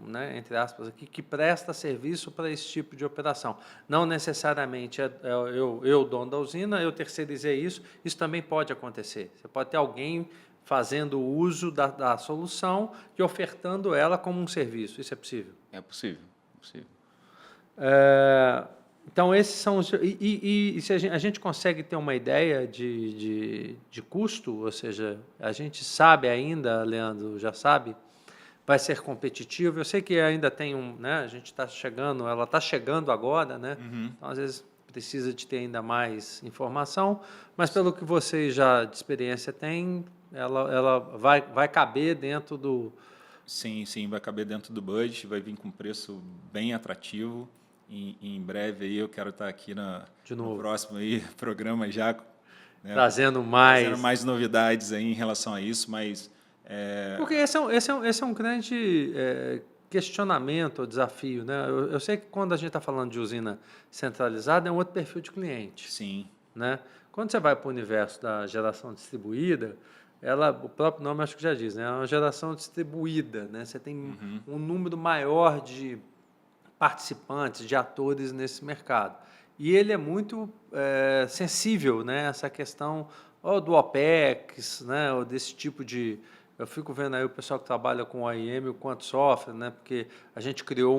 né, entre aspas, aqui, que presta serviço para esse tipo de operação. Não necessariamente eu dono da usina, eu terceirizei isso, isso também pode acontecer. Você pode ter alguém fazendo uso da solução e ofertando ela como um serviço. Isso é possível? É possível. Então, esses são os... E se a gente consegue ter uma ideia de custo, ou seja, a gente sabe ainda, Leandro, já sabe, vai ser competitivo. Eu sei que ainda tem né, a gente está chegando, ela está chegando agora, né? Então, às vezes, precisa de ter ainda mais informação, mas pelo que vocês já de experiência têm, ela vai caber dentro do... Sim, vai caber dentro do budget, vai vir com preço bem atrativo. Em breve aí eu quero estar aqui no próximo aí, programa já, né, trazendo mais novidades aí em relação a isso, mas... Porque esse é um grande questionamento ou desafio, né? Eu sei que quando a gente está falando de usina centralizada é um outro perfil de cliente. Sim. Né? Quando você vai para o universo da geração distribuída, o próprio nome acho que já diz, né? É uma geração distribuída, né? Você tem um número maior de participantes, de atores nesse mercado. E ele é muito sensível, né? Essa questão ou do OPEX, né? Ou desse tipo de... Eu fico vendo aí o pessoal que trabalha com OEM, o quanto sofre, né? Porque a gente criou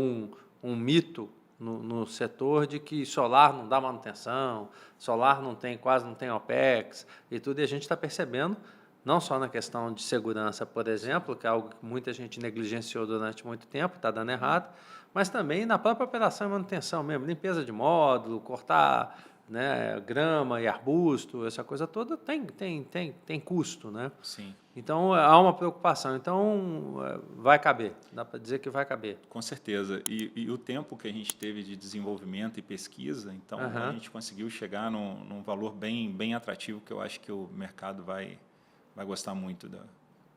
um mito no setor de que solar não dá manutenção, solar quase não tem OPEX e tudo, e a gente está percebendo, não só na questão de segurança, por exemplo, que é algo que muita gente negligenciou durante muito tempo, está dando errado, mas também na própria operação e manutenção mesmo, limpeza de módulo, cortar, né, grama e arbusto, essa coisa toda tem custo, né? Sim. Então, há uma preocupação. Então, vai caber, dá para dizer que vai caber. Com certeza. E o tempo que a gente teve de desenvolvimento e pesquisa, então a gente conseguiu chegar num valor bem atrativo, que eu acho que o mercado vai gostar muito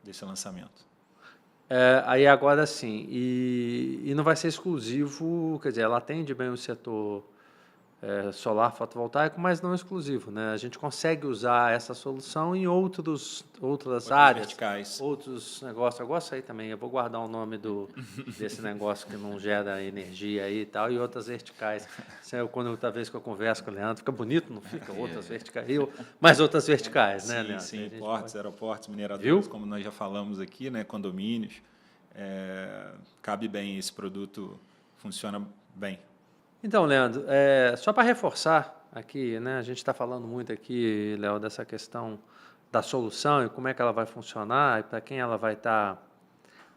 desse lançamento. Aí agora sim, e não vai ser exclusivo, quer dizer, ela atende bem o setor solar fotovoltaico, mas não exclusivo, né? A gente consegue usar essa solução em outras áreas, verticais. outros negócios. Eu gosto aí também, eu vou guardar o nome desse negócio que não gera energia aí e tal, e outras verticais. Outra vez que eu converso com o Leandro, fica bonito, não fica? Outras verticais, mas outras verticais, né, Leandro? Sim, portos, aeroportos, mineradores, Viu? como nós já falamos aqui, né, condomínios. Cabe bem esse produto, funciona bem. Então, Leandro, só para reforçar aqui, né, a gente está falando muito aqui, Léo, dessa questão da solução e como é que ela vai funcionar e para quem ela vai estar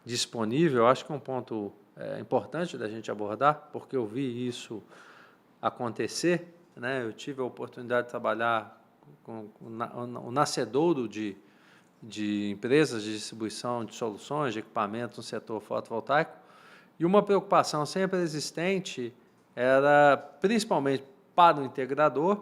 disponível. Eu acho que é um ponto importante da gente abordar, porque eu vi isso acontecer, né? Eu tive a oportunidade de trabalhar com o nascedouro de empresas de distribuição de soluções, de equipamentos no setor fotovoltaico, e uma preocupação sempre existente era, principalmente para o integrador,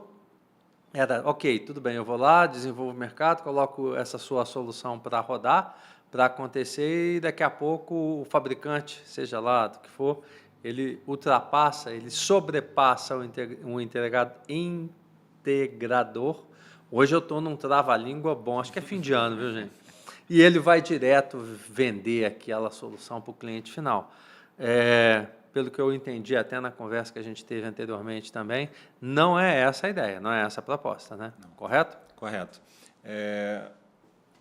era, ok, tudo bem, eu vou lá, desenvolvo o mercado, coloco essa sua solução para rodar, para acontecer, e daqui a pouco o fabricante, seja lá do que for, ele ultrapassa, ele sobrepassa um integrador. Hoje eu estou num trava-língua bom, acho que é fim de ano, viu, gente? E ele vai direto vender aquela solução para o cliente final. Pelo que eu entendi até na conversa que a gente teve anteriormente também, não é essa a ideia, não é essa a proposta, né? Não. Correto? Correto.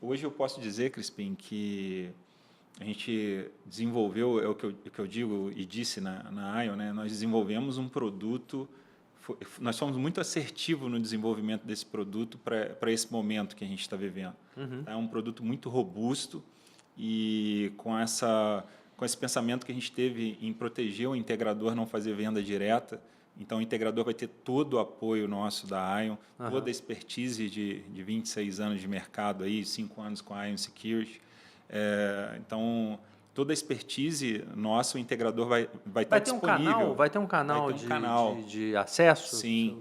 Hoje eu posso dizer, Crispim, que a gente desenvolveu, é o que eu digo e disse na ION, né? Nós desenvolvemos um produto, nós somos muito assertivos no desenvolvimento desse produto para esse momento que a gente está vivendo. Uhum. É um produto muito robusto e com esse pensamento que a gente teve em proteger o integrador, não fazer venda direta. Então, o integrador vai ter todo o apoio nosso da ION, toda a expertise de 26 anos de mercado, aí, 5 anos com a ION Security. Então, toda a expertise nossa, o integrador vai estar disponível. Vai ter um canal de acesso? Sim.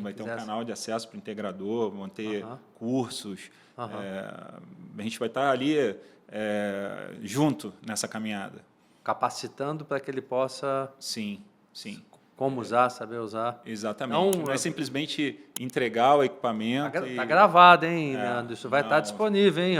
Vai ter um canal de acesso para o integrador, vão ter cursos. A gente vai estar ali junto nessa caminhada. Capacitando para que ele possa... Sim. Como usar, saber usar. Exatamente. Não é simplesmente entregar o equipamento. Está gravado, hein, Leandro? Isso vai estar disponível, hein?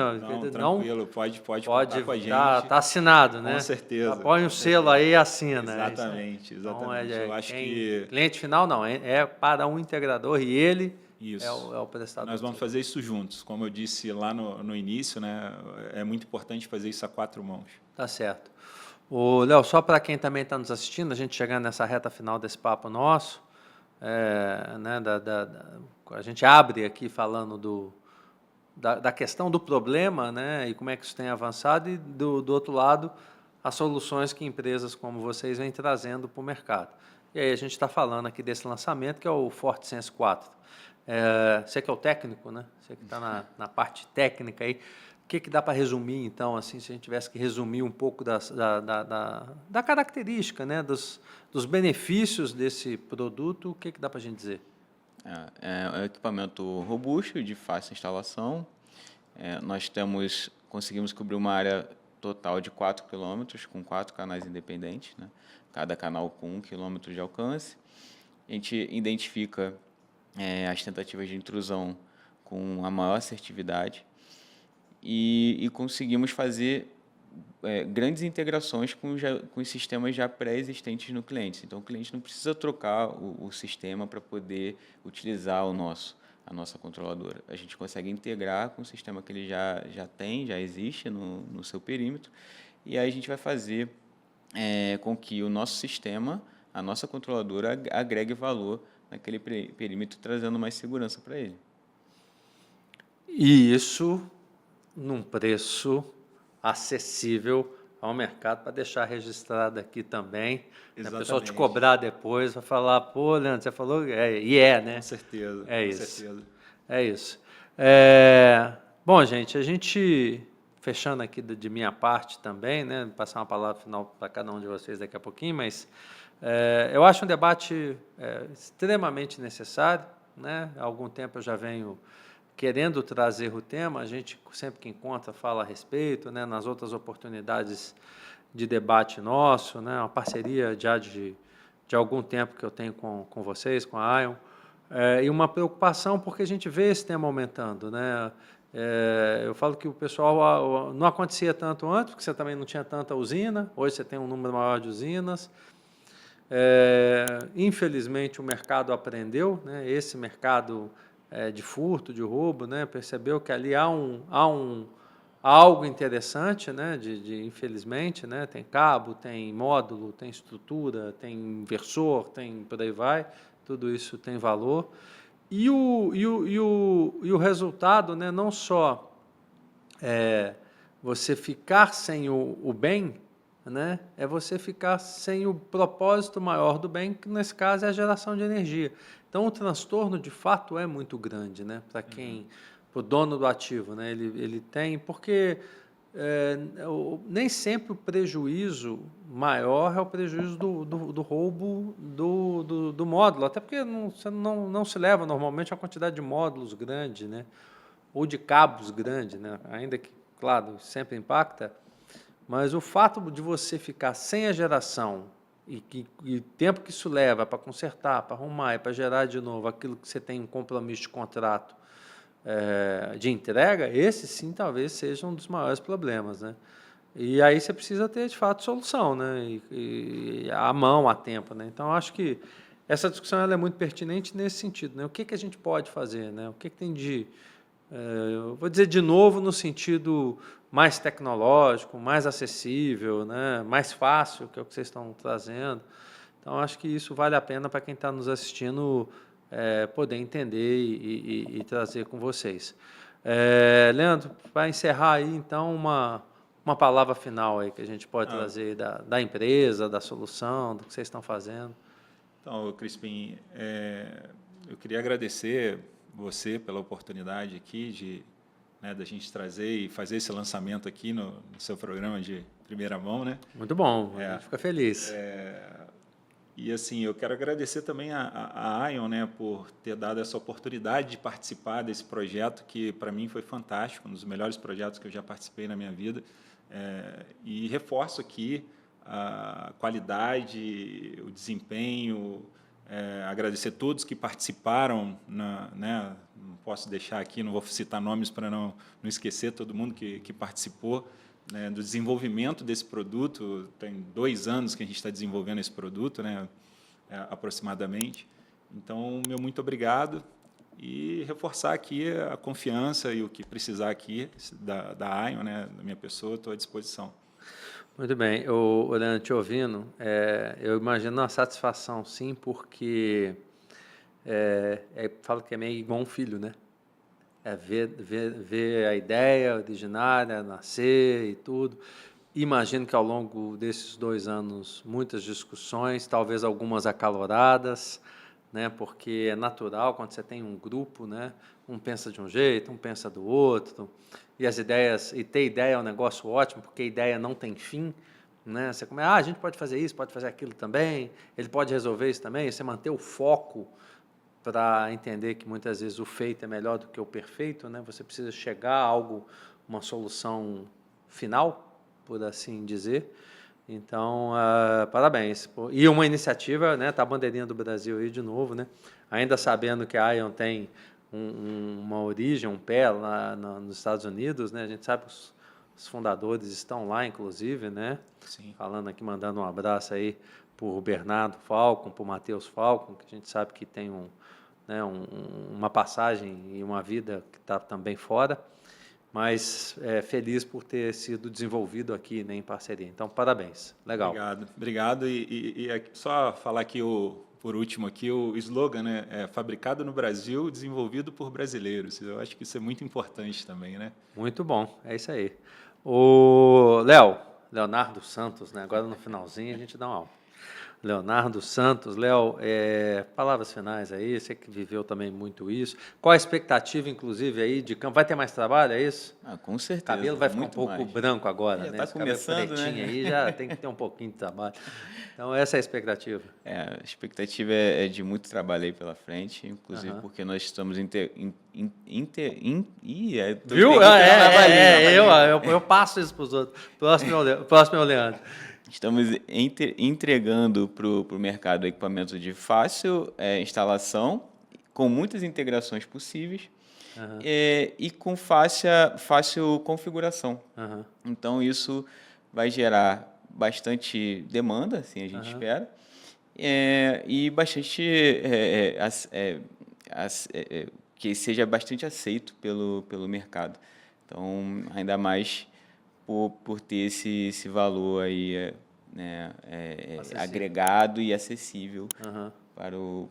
Tranquilo, pode contar com a gente. Está assinado, né? Com certeza. Põe o selo aí e assina. Exatamente. Então, eu acho que... Cliente final não, é para um integrador e ele é o prestador. Nós vamos fazer isso juntos. Como eu disse lá no início, né, é muito importante fazer isso a 4 mãos. Tá certo. Léo, só para quem também está nos assistindo, a gente chegando nessa reta final desse papo nosso, né, a gente abre aqui falando da questão do problema, né, e como é que isso tem avançado, e do outro lado, as soluções que empresas como vocês vêm trazendo para o mercado. E aí a gente está falando aqui desse lançamento, que é o FortiSense 4. Você que é o técnico, né? Você que está na parte técnica aí, o que dá para resumir, então, assim, se a gente tivesse que resumir um pouco da característica, né, dos benefícios desse produto, o que dá para a gente dizer? É um equipamento robusto, de fácil instalação. Nós conseguimos cobrir uma área total de 4 km, com 4 canais independentes, né? Cada canal com 1 km de alcance. A gente identifica as tentativas de intrusão com a maior assertividade. E conseguimos fazer grandes integrações com os sistemas já pré-existentes no cliente. Então, o cliente não precisa trocar o sistema para poder utilizar a nossa controladora. A gente consegue integrar com o sistema que ele já tem, já existe no seu perímetro, e aí a gente vai fazer com que o nosso sistema, a nossa controladora, agregue valor naquele perímetro, trazendo mais segurança para ele. E isso num preço acessível ao mercado, para deixar registrado aqui também. Né? O pessoal te cobrar depois, vai falar, pô, Leandro, você falou, né? Com certeza. É com isso. Certeza. É isso. Bom, gente, a gente, fechando aqui de minha parte também, né? Passar uma palavra final para cada um de vocês daqui a pouquinho, mas eu acho um debate extremamente necessário, né? Há algum tempo eu já venho querendo trazer o tema, a gente sempre que encontra fala a respeito, né, nas outras oportunidades de debate nosso, né, uma parceria já de de algum tempo que eu tenho com vocês, com a Ion, e uma preocupação porque a gente vê esse tema aumentando, né? Eu falo que o pessoal não acontecia tanto antes, porque você também não tinha tanta usina, hoje você tem um número maior de usinas. Infelizmente, o mercado aprendeu, né? Esse mercado de furto, de roubo, né? Percebeu que ali há algo interessante, né? Infelizmente, né? Tem cabo, tem módulo, tem estrutura, tem inversor, tem por aí vai, tudo isso tem valor. E o resultado, né? Não só você ficar sem o bem, né? É você ficar sem o propósito maior do bem, que nesse caso é a geração de energia. Então, o transtorno, de fato, é muito grande, né? Para quem, para o dono do ativo, né? Ele tem, porque nem sempre o prejuízo maior é o prejuízo do roubo do módulo, até porque você não se leva normalmente a quantidade de módulos grande, né? Ou de cabos grande, né? Ainda que, claro, sempre impacta, mas o fato de você ficar sem a geração e o tempo que isso leva para consertar, para arrumar e para gerar de novo aquilo que você tem um compromisso de contrato de entrega, esse sim talvez seja um dos maiores problemas, né? E aí você precisa ter, de fato, solução, né? E à mão, a tempo, né? Então, acho que essa discussão ela é muito pertinente nesse sentido, né? O que a gente pode fazer, né? O que tem de... eu vou dizer de novo no sentido mais tecnológico, mais acessível, né? Mais fácil, que é o que vocês estão trazendo. Então, acho que isso vale a pena para quem está nos assistindo poder entender e trazer com vocês. Leandro, para encerrar aí, então, uma palavra final aí que a gente pode trazer da empresa, da solução, do que vocês estão fazendo. Então, Crispim, eu queria agradecer você pela oportunidade aqui da gente trazer e fazer esse lançamento aqui no seu programa de primeira mão, né? Muito bom, a gente fica feliz. E assim, eu quero agradecer também a Ion, né, por ter dado essa oportunidade de participar desse projeto que para mim foi fantástico, um dos melhores projetos que eu já participei na minha vida. E reforço aqui a qualidade, o desempenho, agradecer a todos que participaram, né, não posso deixar aqui, não vou citar nomes para não esquecer todo mundo que participou, né, do desenvolvimento desse produto. Tem 2 anos que a gente está desenvolvendo esse produto, né, aproximadamente. Então, meu muito obrigado e reforçar aqui a confiança e o que precisar aqui da Ion, né, da minha pessoa, estou à disposição. Muito bem. Leandro, te ouvindo, eu imagino uma satisfação, sim, porque falo que é meio igual um filho, né? Ver a ideia originária nascer e tudo. Imagino que ao longo desses 2 anos, muitas discussões, talvez algumas acaloradas, né? Porque é natural quando você tem um grupo, né? Um pensa de um jeito, um pensa do outro, e as ideias, e ter ideia é um negócio ótimo, porque a ideia não tem fim, né? Você começa, a gente pode fazer isso, pode fazer aquilo também, ele pode resolver isso também, você manter o foco para entender que muitas vezes o feito é melhor do que o perfeito, né? Você precisa chegar a algo, uma solução final, por assim dizer. Então, parabéns. E uma iniciativa, né? Tá a bandeirinha do Brasil aí de novo, né? Ainda sabendo que a Ion tem uma origem, um pé lá nos Estados Unidos, né? A gente sabe que os fundadores estão lá, inclusive, né? Sim. Falando aqui, mandando um abraço aí para o Bernardo Falcon, para o Matheus Falcon, que a gente sabe que tem uma passagem e uma vida que está também fora, mas feliz por ter sido desenvolvido aqui, né, em parceria. Então, parabéns. Legal. Obrigado. E só falar aqui, por último, aqui, o slogan, né, fabricado no Brasil, desenvolvido por brasileiros. Eu acho que isso é muito importante também, né? Muito bom, é isso aí. O Leonardo Santos, né, agora no finalzinho a gente dá uma aula. Leonardo Santos, Léo, palavras finais aí, você que viveu também muito isso. Qual a expectativa, inclusive, aí de campo? Vai ter mais trabalho, é isso? Com certeza. O cabelo vai ficar muito um pouco mais. branco agora, né? Está começando, pretinho, né? aí já tem que ter um pouquinho de trabalho. Então, essa é a expectativa. A expectativa é de muito trabalho aí pela frente, inclusive porque nós estamos Viu? Eu passo isso para os outros. Próximo é o Leandro. Estamos entregando para o mercado equipamentos de fácil instalação, com muitas integrações possíveis, e com fácil configuração. Então, isso vai gerar bastante demanda, assim a gente espera, e bastante que seja bastante aceito pelo mercado. Então, ainda mais por ter esse valor aí, agregado e acessível para o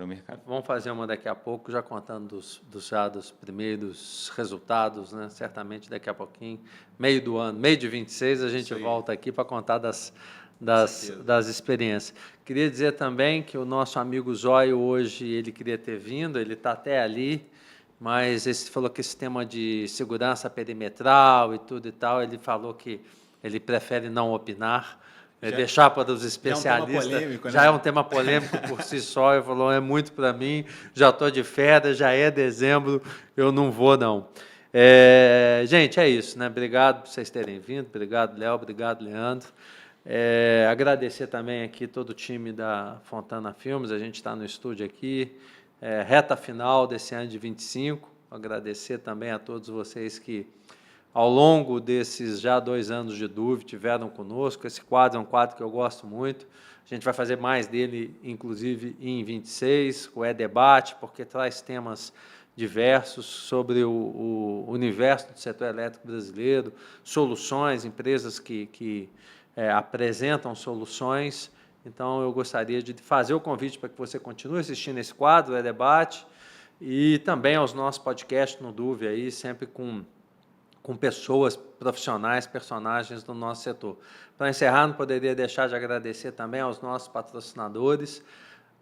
mercado. Vamos fazer uma daqui a pouco, já contando dos primeiros resultados, né? Certamente daqui a pouquinho, meio do ano, meio de 26, a gente volta aqui para contar das experiências. Queria dizer também que o nosso amigo Zóio hoje, ele queria ter vindo, ele está até ali, mas ele falou que esse tema de segurança perimetral e tudo e tal, ele falou que ele prefere não opinar, deixar para os especialistas. Já é um tema polêmico por si só. Ele falou, é muito para mim, já estou de férias, já é dezembro, eu não vou não. Gente, é isso, né? Obrigado por vocês terem vindo, obrigado, Léo, obrigado, Leandro. Agradecer também aqui todo o time da Fontana Filmes, a gente está no estúdio aqui, reta final desse ano de 25, agradecer também a todos vocês que, ao longo desses já 2 anos de dúvida, tiveram conosco. Esse quadro é um quadro que eu gosto muito, a gente vai fazer mais dele, inclusive, em 26, o debate, porque traz temas diversos sobre o universo do setor elétrico brasileiro, soluções, empresas que apresentam soluções. Então, eu gostaria de fazer o convite para que você continue assistindo esse quadro, debate, e também aos nossos podcasts no Duve, aí, sempre com pessoas profissionais, personagens do nosso setor. Para encerrar, não poderia deixar de agradecer também aos nossos patrocinadores,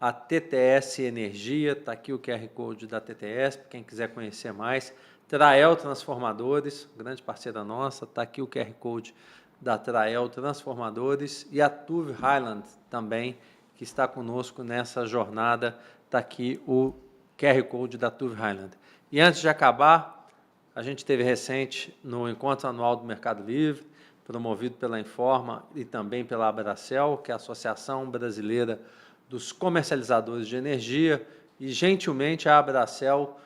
a TTS Energia, está aqui o QR Code da TTS, para quem quiser conhecer mais, Trael Transformadores, grande parceira nossa, está aqui o QR Code da Trael Transformadores, e a TUV Highland também, que está conosco nessa jornada, está aqui o QR Code da TUV Highland. E antes de acabar, a gente teve recente no Encontro Anual do Mercado Livre, promovido pela Informa e também pela Abracel, que é a Associação Brasileira dos Comercializadores de Energia, e gentilmente a Abracel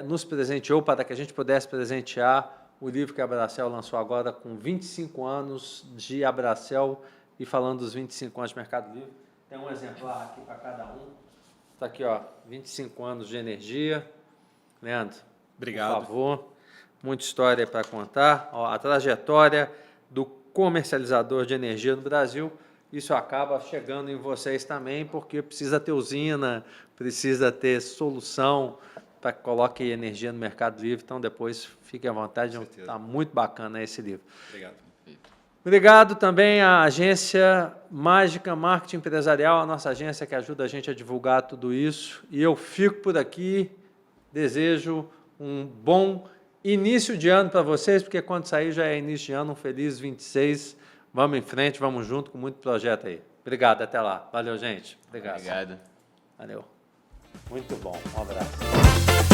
nos presenteou para que a gente pudesse presentear o livro que a Abracel lançou agora com 25 anos de Abracel, e falando dos 25 anos de Mercado Livre, tem um exemplar aqui para cada um. Está aqui, ó, 25 anos de energia. Leandro, obrigado. Por favor, muita história para contar. Ó, a trajetória do comercializador de energia no Brasil, isso acaba chegando em vocês também, porque precisa ter usina, precisa ter solução para que coloque energia no Mercado Livre. Então, depois, fiquem à vontade, está muito bacana esse livro. Obrigado. Obrigado também à agência Mágica Marketing Empresarial, a nossa agência que ajuda a gente a divulgar tudo isso. E eu fico por aqui, desejo um bom início de ano para vocês, porque quando sair já é início de ano, um feliz 26. Vamos em frente, vamos junto com muito projeto aí. Obrigado, até lá. Valeu, gente. Obrigado. Obrigado. Valeu. Muito bom. Um abraço.